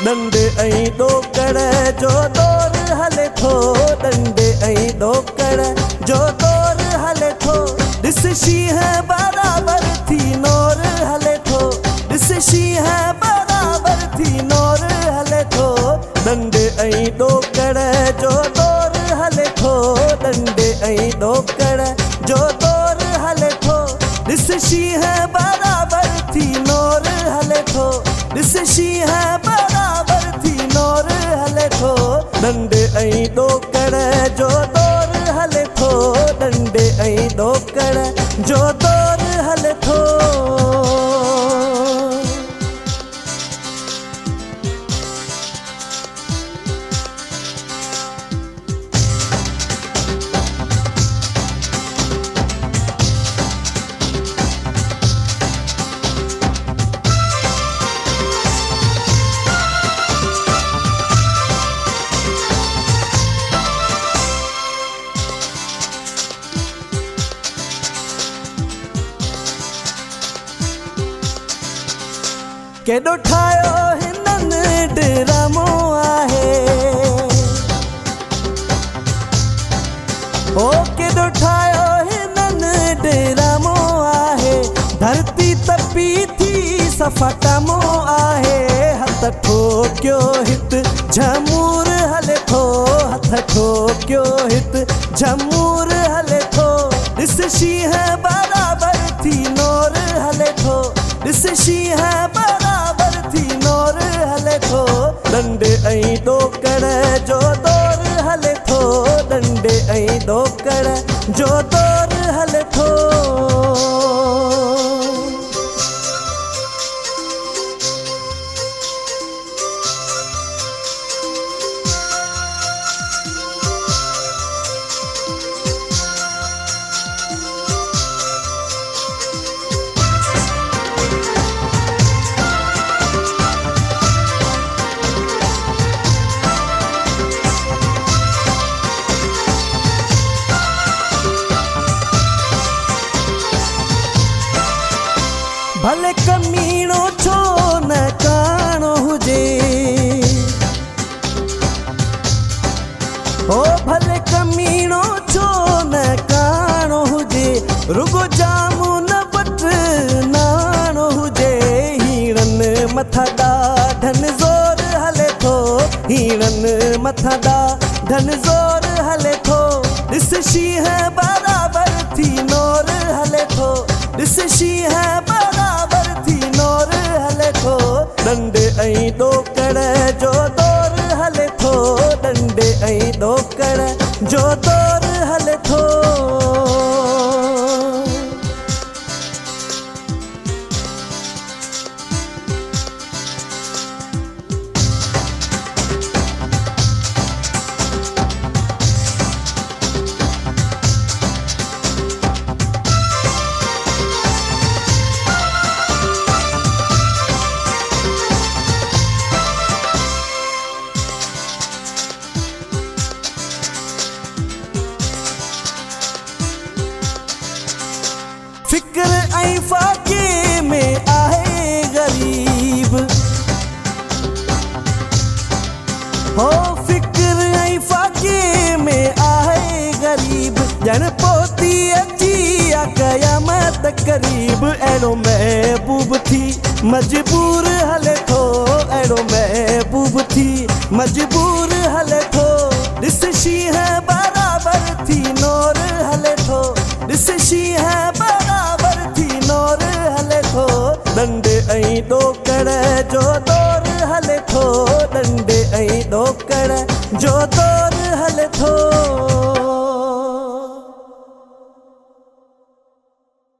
डंडे ऐं ॾोकड़ जो दौर हले थो, डंडे ऐं ॾोकड़ जो दौर हले थो। ॾिस शींहं बराबर थी नौर हले थो, ॾिस शींहं बराबर थी नौर हले थो। डंडे ऐं ॾोकड़ जो दौर हले थो, डंडे ऐं ॾोकड़ जो दौर हले थो। ॾिस शींहं बराबर थी नौर हले थो, ॾिस शींहं बराबर थी नौर हले थो। डंडे ऐं ॾोकड़ जो दौर हले थो, डंडे ऐं ॾोकड़ जो दौर हले थो। केॾो ठाहियो हिननि ड्रामो आहे, ओ केॾो ठाहियो हिननि ड्रामो आहे। धरती तपी थी सफ़ाटामो आहे। हथ ठोकियो हित झमूर हले थो, हथ ठोकियो हित झमूर हले थो। ॾिस शींहं बराबर थी नौर हले थो, ॾिस शींहं बराबर थी नौर हले थो। डंडे ऐं ॾोकड़ जो दौर हले थो, डंडे ऐं ॾोकड़ जो दौर हले थो। भले कमीणो छो न काणो हुजे, ओ भले कमीणो छो न काणो हुजे। रुगो जामुन वट नाणो हुजे। हीरनि मथां ॾाढनि ज़ोर हले थो, हीरनि मथां ॾाढनि ज़ोर हले थो। ॾिस शींहं बराबर थी नौर हले थो, ॾिस शींहं बराबर थी नौर हले थो। डंडे ऐं ॾोकड़ जो दौर हले थो, डंडे ऐं ॾोकड़ जो दौर हले थो। फिक्र ऐं फाके में आहे ग़रीब, हो फिक्र ऐं फाके में आहे ग़रीब। ॼण पहुती अची आ क़यामत क़रीब। अहिड़ो महबूब थी मजबूर हले थो, अहिड़ो महबूब थी मजबूर हले थो। ॾिस शींहं बराबर थी नौर हले थो, ॾिस शींहं बराबर थी नौर हले थो। डंडे ऐं ॾोकड़ जो दौर हले थो, डंडे ऐं ॾोकड़ जो दौर हले